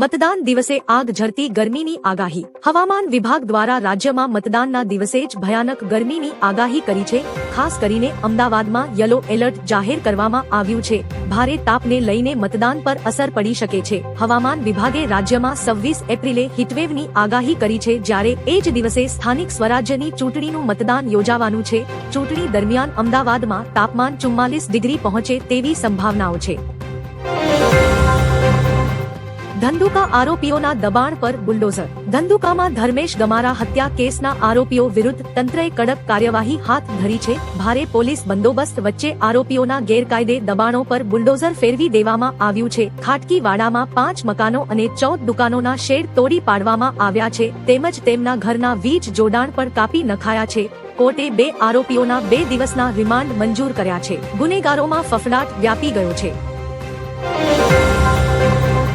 મતદાન દિવસે આગ ઝરતી ગરમીની આગાહી. હવામાન વિભાગ દ્વારા રાજ્યમાં મતદાનના દિવસે જ ભયાનક ગરમીની આગાહી કરી છે. ખાસ કરીને અમદાવાદમાં યલો એલર્ટ જાહેર કરવામાં આવ્યું છે. ભારે તાપને લઈને મતદાન પર અસર પડી શકે છે. હવામાન વિભાગે રાજ્યમાં 26 એપ્રિલે હીટવેવની આગાહી કરી છે, જ્યારે એ જ દિવસે સ્થાનિક સ્વરાજ્યની ચૂંટણીનું મતદાન યોજાવાનું છે. ચૂંટણી દરમિયાન અમદાવાદમાં તાપમાન 44 ડિગ્રી પહોંચે તેવી સંભાવનાઓ છે. ધંધુકા આરોપીઓના દબાણ પર બુલડોઝર. ધંધુકામાં ધર્મેશ ગમારા હત્યા કેસના આરોપીઓ વિરુદ્ધ તંત્રએ કડક કાર્યવાહી હાથ ધરી છે. ભારે પોલીસ બંદોબસ્ત વચ્ચે આરોપીઓના ગેરકાયદે દબાણો પર બુલડોઝર ફેરવી દેવામાં આવ્યું છે. ખાટકીવાડામાં 5 મકાનો અને 14 દુકાનોના શેડ તોડી પાડવામાં આવ્યા છે, તેમજ તેમના ઘરના વીજ જોડાણ પણ કાપી નખાયા છે. કોર્ટે 2 આરોપીઓના 2 દિવસના રિમાન્ડ મંજૂર કર્યા છે. ગુનેગારોમાં ફફડાટ વ્યાપી ગયો છે.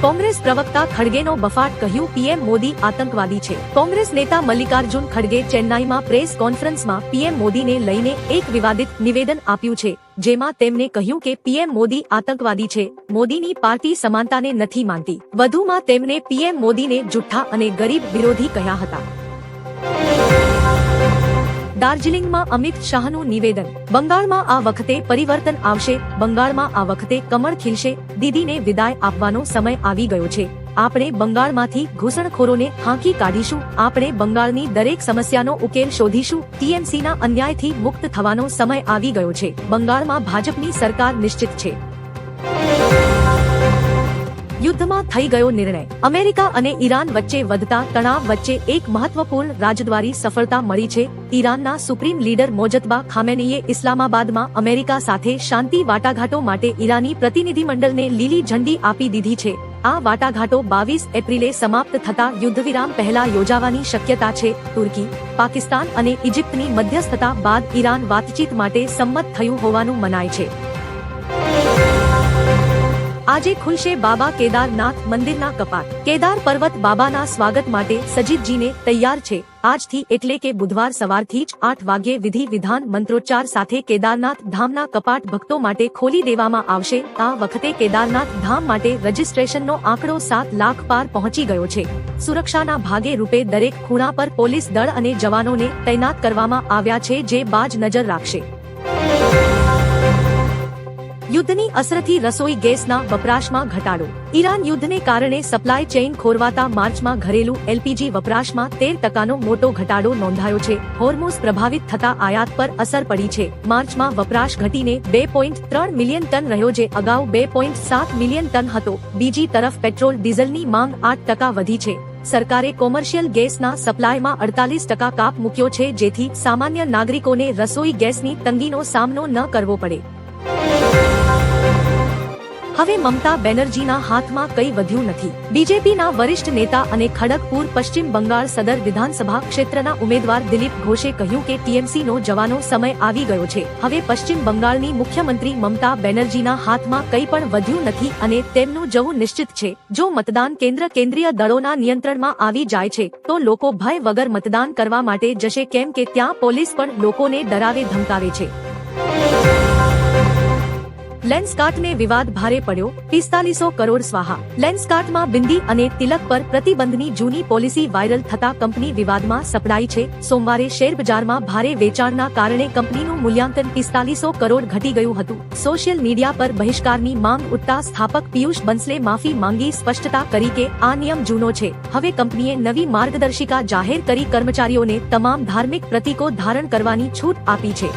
કોંગ્રેસ પ્રવક્તા ખડગેનો બફાટ, કહ્યું પીએમ મોદી આતંકવાદી છે. કોંગ્રેસ નેતા મલ્લિકાર્જુન ખડગે ચેન્નાઈમાં પ્રેસ કોન્ફરન્સમાં પીએમ મોદીને લઈને એક વિવાદિત નિવેદન આપ્યું છે, જેમાં તેમણે કહ્યું કે પીએમ મોદી આતંકવાદી છે. મોદીની પાર્ટી સમાનતાને નથી માનતી. વધુમાં તેમણે પીએમ મોદીને જુઠ્ઠા અને ગરીબ વિરોધી કહ્યા હતા. દાર્જિલિંગમાં અમિત શાહનું નિવેદન. બંગાળમાં આ વખતે પરિવર્તન આવશે. બંગાળમાં આ વખતે કમળ ખીલશે. દીદીને વિદાય આપવાનો સમય આવી ગયો છે. આપણે બંગાળમાંથી ઘૂસણખોરોને હાંકી કાઢીશું. આપણે બંગાળની દરેક સમસ્યાનો ઉકેલ શોધીશું. ટીએમસીના અન્યાયથી મુક્ત થવાનો સમય આવી ગયો છે. બંગાળમાં ભાજપની સરકાર નિશ્ચિત છે. યુદ્ધમાં થઈ ગયો નિર્ણય. અમેરિકા અને ઈરાન વચ્ચે વધતા તણાવ વચ્ચે એક મહત્વપૂર્ણ રાજદ્વારી સફળતા મળી છે. ઈરાનના સુપ્રીમ લીડર મોજતબા ખામેનીએ ઇસ્લામાબાદમાં અમેરિકા સાથે શાંતિ વાટાઘાટો માટે ઈરાની પ્રતિનિધિમંડળને લીલી ઝંડી આપી દીધી છે. આ વાટાઘાટો 22 એપ્રિલે સમાપ્ત થતા યુદ્ધવિરામ પહેલા યોજાવાની શક્યતા છે. તુર્કી, પાકિસ્તાન અને ઇજિપ્તની મધ્યસ્થતા બાદ ઈરાન વાતચીત માટે સંમત થયું હોવાનું મનાય છે. આજે ખુલશે બાબા કેદારનાથ મંદિરના કપાટ. કેદાર પર્વત બાબાના સ્વાગત માટે સજીદજીને તૈયાર છે. આજથી એટલે કે બુધવાર સવારથી જ 8 વાગ્યે વિધિ વિધાન મંત્રોચ્ચાર સાથે કેદારનાથ ધામના કપાટ ભક્તો માટે ખોલી દેવામાં આવશે. આ વખતે કેદારનાથ ધામ માટે રજીસ્ટ્રેશનનો આંકડો 7 લાખ પાર પહોંચી ગયો છે. સુરક્ષાના ભાગે રૂપે દરેક ખૂણા પર પોલીસ દળ અને જવાનોને તૈનાત કરવામાં આવ્યા છે, જે બાજ નજર રાખશે. યુદ્ધની અસરથી રસોઈ ગેસના વપરાશમાં ઘટાડો. ઈરાન યુદ્ધને કારણે સપ્લાય ચેઇન ખોરવાતા માર્ચમાં ઘરેલું એલપીજી વપરાશમાં 13% મોટો ઘટાડો નોંધાયો છે. હોર્મુઝ પ્રભાવિત થતા આયાત પર અસર પડી છે. માર્ચમાં વપરાશ ઘટીને 2.3 મિલિયન ટન રહ્યો, જે અગાઉ 2.7 મિલિયન ટન હતો. બીજી તરફ પેટ્રોલ ડીઝલની માંગ 8% વધી છે. સરકારે કોમર્શિયલ ગેસના સપ્લાયમાં 48% કાપ મૂક્યો છે, જેથી સામાન્ય નાગરિકોને રસોઈ ગેસની તંગીનો સામનો ન કરવો પડે. હવે મમતા બેનર્જીના હાથમાં કંઈ વધ્યું નથી. બીજેપીના વરિષ્ઠ નેતા અને ખડગપુર પશ્ચિમ બંગાળ સદર વિધાનસભા ક્ષેત્રના ઉમેદવાર દિલીપ ઘોષે કહ્યું કે ટીએમસીનો જવાનો સમય આવી ગયો છે. હવે પશ્ચિમ બંગાળની મુખ્યમંત્રી મમતા બેનર્જીના હાથમાં કંઈ પણ વધ્યું નથી અને તેમનું જવું નિશ્ચિત છે. જો મતદાન કેન્દ્ર કેન્દ્રીય દળોના નિયંત્રણમાં આવી જાય છે, તો લોકો ભય વગર મતદાન કરવા માટે જશે, કેમ કે ત્યાં પોલીસ પણ લોકોને ડરાવે ધમકાવે છે. લેન્સકાર્ટને વિવાદ ભારે પડ્યો. 4500 કરોડ સ્વાહા. લેન્સકાર્ટમાં બિંદી અને તિલક પર પ્રતિબંધની જૂની પોલિસી વાયરલ થતા કંપની વિવાદમાં સપડાઈ છે. સોમવારે શેરબજારમાં ભારે વેચાણના કારણે કંપનીનું મૂલ્યાંકન 4500 કરોડ ઘટી ગયું હતું. સોશિયલ મીડિયા પર બહિષ્કારની માંગ ઉઠતા સ્થાપક પિયુષ બંસલે માફી માંગી સ્પષ્ટતા કરી કે આ નિયમ જૂનો છે. હવે કંપનીએ નવી માર્ગદર્શિકા જાહેર કરી કર્મચારીઓને તમામ ધાર્મિક પ્રતીકો ધારણ કરવાની છૂટ આપી છે.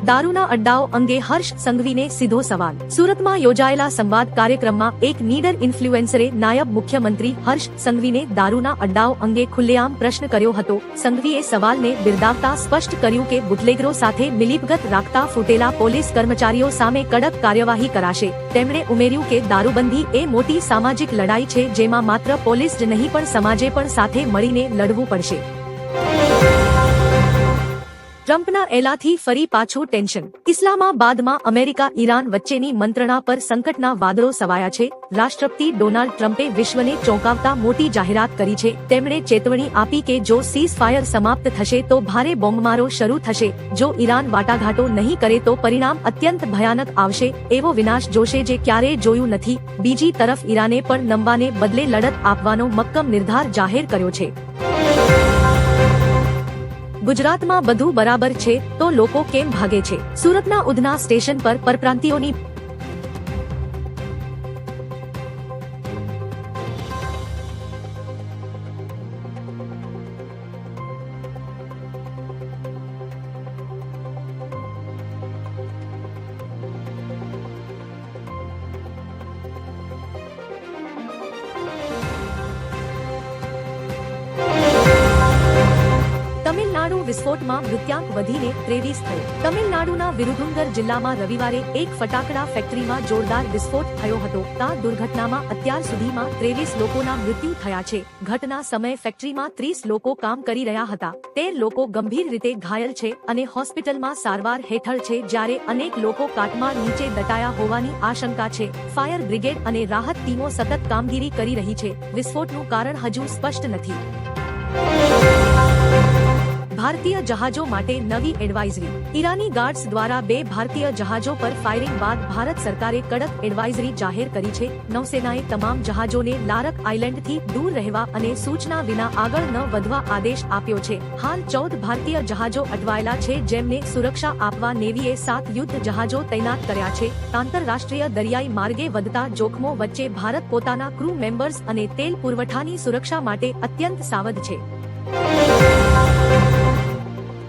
દારૂના અડ્ડાઓ અંગે હર્ષ સંઘવીને સીધો સવાલ. સુરતમાં યોજાયેલા સંવાદ કાર્યક્રમમાં એક નીડર ઇન્ફ્લુએન્સરે નાયબ મુખ્યમંત્રી હર્ષ સંઘવીને દારૂના અડ્ડાઓ અંગે ખુલ્લેઆમ પ્રશ્ન કર્યો હતો. સંઘવીએ સવાલને બિરદાવતા સ્પષ્ટ કર્યું કે બુટલેગરો સાથે મિલીભગત રાખતા ફૂટેલા પોલીસ કર્મચારીઓ સામે કડક કાર્યવાહી કરાશે. તેમણે ઉમેર્યું કે દારૂબંધી એ મોટી સામાજિક લડાઈ છે, જેમાં માત્ર પોલીસ જ નહીં પણ સમાજે પણ સાથે મળીને લડવું પડશે. ટ્રમ્પના એલાથી ફરી પાછું ટેન્શન. ઇસ્લામાબાદમાં અમેરિકા ઈરાન વચ્ચેની મંત્રણા પર સંકટના વાદળો છવાયા છે. રાષ્ટ્રપતિ ડોનાલ્ડ ટ્રમ્પે વિશ્વને ચોંકાવતા મોટી જાહેરાત કરી છે. તેમણે ચેતવણી આપી કે જો સીઝ ફાયર સમાપ્ત થશે તો ભારે બોમ્બમારો શરૂ થશે. જો ઈરાન વાટાઘાટો નહીં કરે તો પરિણામ અત્યંત ભયાનક આવશે. એવો વિનાશ જોશે જે ક્યારેય જોયું નથી. બીજી તરફ ઈરાને પણ નમવાને બદલે લડત આપવાનો મક્કમ નિર્ધાર જાહેર કર્યો છે. ગુજરાતમાં બધું બરાબર છે તો લોકો કેમ ભાગે છે? સુરતના ઉધના સ્ટેશન પર પરપ્રાંતિયોની તમિલનાડુ વિસ્ફોટમાં મૃત્યાંક વધીને 23 થયો. તમિલનાડુના વિરુધુનગર જિલ્લામાં રવિવારે એક ફટાકડા ફેક્ટરીમાં જોરદાર વિસ્ફોટ થયો હતો. આ દુર્ઘટનામાં અત્યાર સુધીમાં 23 લોકોના મૃત્યુ થયા છે. ઘટના સમયે ફેક્ટરીમાં 30 લોકો કામ કરી રહ્યા હતા. 13 લોકો ગંભીર રીતે ઘાયલ છે અને હોસ્પિટલમાં સારવાર હેઠળ છે, જ્યારે અનેક લોકો કાટમાળ નીચે દટાયા હોવાની આશંકા છે. ફાયર બ્રિગેડ અને રાહત ટીમો સતત કામગીરી કરી રહી છે. વિસ્ફોટનું કારણ હજુ સ્પષ્ટ નથી. ભારતીય જહાજો માટે નવી એડવાઇઝરી. ઈરાની ગાર્ડ્સ દ્વારા 2 ભારતીય જહાજો પર ફાયરિંગ બાદ ભારત સરકારે કડક એડવાઇઝરી જાહેર કરી છે. નૌસેનાએ તમામ જહાજોને લારક આઇલેન્ડથી દૂર રહેવા અને સૂચના વિના આગળ ન વધવા આદેશ આપ્યો છે. હાલ 14 ભારતીય જહાજો અટવાયેલા છે, જેમને સુરક્ષા આપવા નેવીએ 7 યુદ્ધ જહાજો તૈનાત કર્યા છે. આંતરરાષ્ટ્રીય દરિયાઈ માર્ગે વધતા જોખમો વચ્ચે ભારત પોતાના ક્રૂ મેમ્બર્સ અને તેલ પુરવઠાની સુરક્ષા માટે અત્યંત સાવધ છે.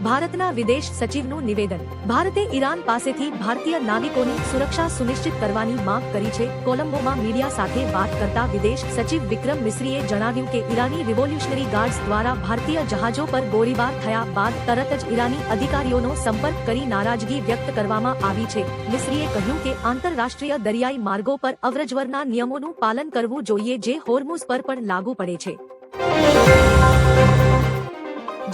ભારતના વિદેશ સચિવનું નિવેદન. ભારતે ઈરાન પાસેથી ભારતીય નાવિકોની સુરક્ષા સુનિશ્ચિત કરવાની માંગ કરી છે. કોલંબોમાં મીડિયા સાથે વાત કરતા વિદેશ સચિવ વિક્રમ મિસ્રીએ જણાવ્યું કે ઈરાની રિવોલ્યુશનરી ગાર્ડ્સ દ્વારા ભારતીય જહાજો પર ગોળીબાર થયા બાદ તરત જ ઈરાની અધિકારીઓનો સંપર્ક કરી નારાજગી વ્યક્ત કરવામાં આવી છે. મિસ્રીએ કહ્યું કે આંતરરાષ્ટ્રીય દરિયાઈ માર્ગો પર અવરજવરના નિયમોનું પાલન કરવું જોઈએ, જે હોર્મુઝ પર પણ લાગુ પડે છે.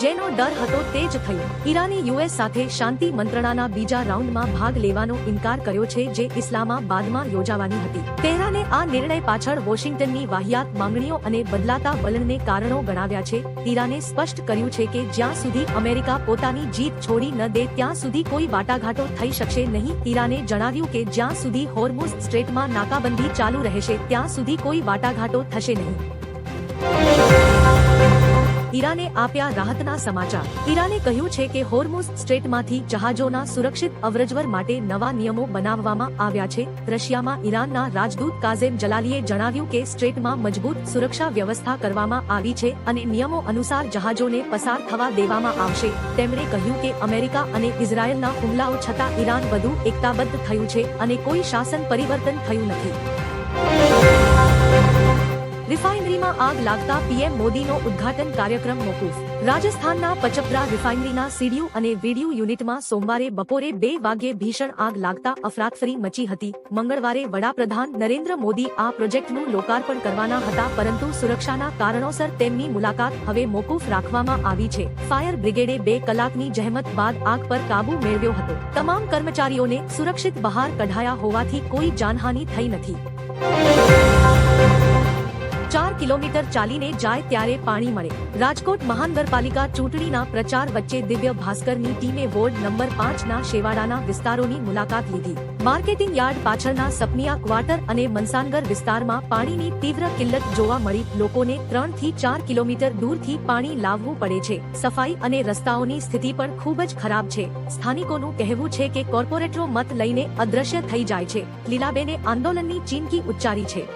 જેનો ડર હતો તે જ થયું. ઈરાને યુએસ સાથે શાંતિ મંત્રણાના બીજા રાઉન્ડમાં ભાગ લેવાનો ઇનકાર કર્યો છે, જે ઇસ્લામાબાદમાં યોજાવાની હતી. તેહરાને આ નિર્ણય પાછળ વોશિંગ્ટનની વાહિયાત માંગણીઓ અને બદલાતા વલણને કારણો ગણાવ્યા છે. ઈરાને સ્પષ્ટ કર્યું છે કે જ્યાં સુધી અમેરિકા પોતાની જીત છોડી ન દે ત્યાં સુધી કોઈ વાટાઘાટો થઈ શકશે નહીં. ઈરાને જણાવ્યું કે જ્યાં સુધી હોર્મુઝ સ્ટ્રેટમાં નાકાબંધી ચાલુ રહેશે ત્યાં સુધી કોઈ વાટાઘાટો થશે નહીં. ઈરાને આપ્યા રાહતના સમાચાર. ઈરાને કહ્યું છે કે હોર્મુઝ સ્ટ્રેટમાંથી જહાજોના સુરક્ષિત અવરજવર માટે નવા નિયમો બનાવવામાં આવ્યા છે. રશિયામાં ઈરાનના રાજદૂત કાઝેમ જલાલીએ જણાવ્યું કે સ્ટ્રેટમાં મજબૂત સુરક્ષા વ્યવસ્થા કરવામાં આવી છે અને નિયમો અનુસાર જહાજોને પસાર થવા દેવામાં આવશે. તેમણે કહ્યું કે અમેરિકા અને ઇઝરાયલના હુમલાઓ છતાં ઈરાન વધુ એકતાબદ્ધ થયું છે અને કોઈ શાસન પરિવર્તન થયું નથી. રિફાઇનરીમાં આગ લાગતા પીએમ મોદીનો ઉદ્ઘાટન કાર્યક્રમ મોકૂફ. રાજસ્થાનના પચપદરા રિફાઇનરીના સીડીયુ અને વીડીયુ યુનિટમાં સોમવારે બપોરે 2 વાગ્યે ભીષણ આગ લાગતા અફરાતફરી મચી હતી. મંગળવારે વડાપ્રધાન નરેન્દ્ર મોદી આ પ્રોજેક્ટનું લોકાર્પણ કરવાના હતા, પરંતુ સુરક્ષાના કારણોસર તેમની મુલાકાત હવે મોકૂફ રાખવામાં આવી છે. ફાયર બ્રિગેડે 2 કલાકની જહેમત બાદ આગ પર કાબુ મેળવ્યો હતો. તમામ કર્મચારીઓને સુરક્ષિત બહાર કઢાયા હોવાથી કોઈ જાનહાનિ થઈ નથી. 4 કિલોમીટર ચાલીને જાય ત્યારે પાણી મળે. રાજકોટ મહાનગરપાલિકા ચૂંટણીના પ્રચાર વચ્ચે દિવ્ય ભાસ્કરની ટીમે વોર્ડ નંબર 5ના શેવાડાના વિસ્તારોની મુલાકાત લીધી. માર્કેટિંગ યાર્ડ પાછળના સપનિયા ક્વાર્ટર અને મનસાનગર વિસ્તારમાં પાણીની તીવ્ર કિલ્લત જોવા મળી. લોકોને 3 થી 4 કિલોમીટર દૂરથી પાણી લાવવું પડે છે. સફાઈ અને રસ્તાઓની સ્થિતિ પણ ખૂબ જ ખરાબ છે. સ્થાનિકોનું કહેવું છે કે કોર્પોરેટરો મત લઈને અદ્રશ્ય થઈ જાય છે. લીલાબેને આંદોલનની ચીમકી ઉચ્ચારી છે.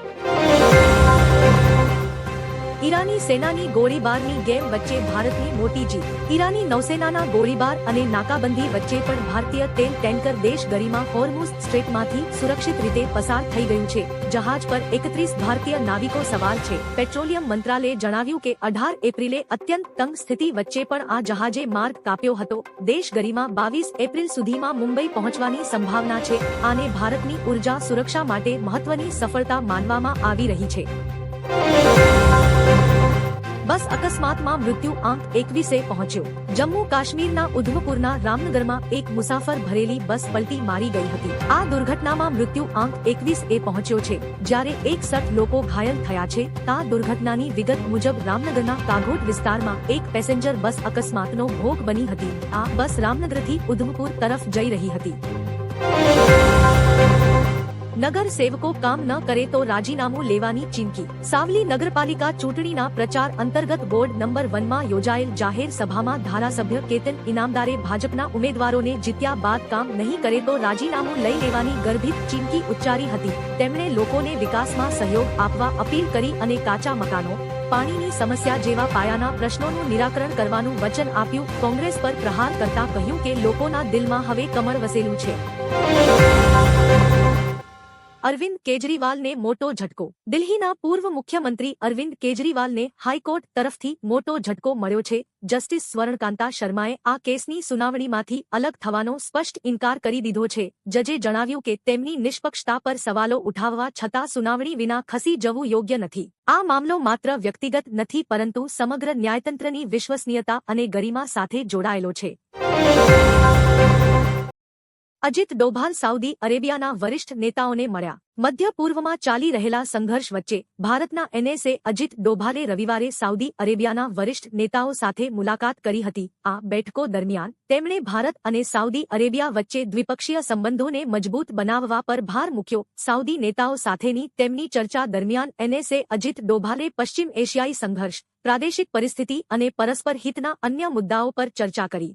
ઈરાની સેનાની ગોળીબારની ગેમ વચ્ચે ભારતની મોટી જીત. ઈરાની નૌસેનાના ગોળીબાર અને નાકાબંધી વચ્ચે પણ ભારતીય તેલ ટેન્કર દેશ ગરીમાં હોર્મુઝ સ્ટ્રેટમાંથી સુરક્ષિત રીતે પસાર થઈ ગયું છે. જહાજ પર 31 ભારતીય નાવિકો સવાર છે. પેટ્રોલિયમ મંત્રાલયે જણાવ્યું કે 18 એપ્રિલે અત્યંત તંગ સ્થિતિ વચ્ચે પણ આ જહાજે માર્ગ કાપ્યો હતો. દેશ ગરીમાં 22 એપ્રિલ સુધીમાં મુંબઈ પહોંચવાની સંભાવના છે. આને ભારતની ઉર્જા સુરક્ષા માટે મહત્વની સફળતા માનવામાં આવી રહી છે. બસ અકસ્માત અકસ્માતમાં મૃત્યુ આંક 21 પહોંચ્યો. જમ્મુ કાશ્મીરના ઉધમપુરના રામનગરમાં એક મુસાફર ભરેલી બસ પલટી મારી ગઈ હતી. આ દુર્ઘટનામાં મૃત્યુ આંક 21 પહોંચ્યો છે, જ્યારે 61 લોકો ઘાયલ થયા છે. આ દુર્ઘટનાની વિગત મુજબ રામનગરના કાઘોટ વિસ્તારમાં એક પેસેન્જર બસ અકસ્માતનો ભોગ બની હતી. આ બસ રામનગરથી ઉધમપુર તરફ જઈ રહી હતી. નગર સેવકો કામ ન કરે તો રાજીનામું લેવાની ચીમકી. સાવલી નગરપાલિકા ચૂંટણીના પ્રચાર અંતર્ગત વોર્ડ નંબર 1 માં યોજાયેલ જાહેર સભામાં ધારાસભ્ય કેતન ઇનામદારે ભાજપના ઉમેદવારોને જીત્યા બાદ કામ નહીં કરે તો રાજીનામું લઈ લેવાની ગર્ભિત ચીમકી ઉચ્ચારી હતી. તેમણે લોકોને વિકાસમાં સહયોગ આપવા અપીલ કરી અને કાચા મકાનો, પાણીની સમસ્યા જેવા પાયાના પ્રશ્નોનું નિરાકરણ કરવાનું વચન આપ્યું. કોંગ્રેસ પર પ્રહાર કરતા કહ્યું કે લોકોના દિલમાં હવે કમળ વસેલું છે. અરવિંદ કેજરીવાલને મોટો ઝટકો. દિલ્હીના પૂર્વ મુખ્યમંત્રી અરવિંદ કેજરીવાલને હાઈકોર્ટ તરફથી મોટો ઝટકો મળ્યો છે. જસ્ટિસ સ્વર્ણકાંતા શર્માએ આ કેસની સુનાવણીમાંથી અલગ થવાનો સ્પષ્ટ ઇનકાર કરી દીધો છે. જજે જણાવ્યું કે તેમની નિષ્પક્ષતા પર સવાલો ઉઠાવવા છતાં સુનાવણી વિના ખસી જવું યોગ્ય નથી. આ મામલો માત્ર વ્યક્તિગત નથી પરંતુ સમગ્ર ન્યાયતંત્રની વિશ્વસનીયતા અને ગરિમા સાથે જોડાયેલો છે. અજીત ડોભાલ સાઉદી અરેબિયાના વરિષ્ઠ નેતાઓને મળ્યા. મધ્ય પૂર્વમાં ચાલી રહેલા સંઘર્ષ વચ્ચે ભારતના એનએસએ અજીત ડોભાલે રવિવારે સાઉદી અરેબિયાના વરિષ્ઠ નેતાઓ સાથે મુલાકાત કરી હતી. આ બેઠકો દરમિયાન તેમણે ભારત અને સાઉદી અરેબિયા વચ્ચે દ્વિપક્ષીય સંબંધોને મજબૂત બનાવવા પર ભાર મૂક્યો. સાઉદી નેતાઓ સાથેની તેમની ચર્ચા દરમિયાન એનએસએ અજીત ડોભાલે પશ્ચિમ એશિયાઈ સંઘર્ષ, પ્રાદેશિક પરિસ્થિતિ અને પરસ્પર હિતના અન્ય મુદ્દાઓ પર ચર્ચા કરી.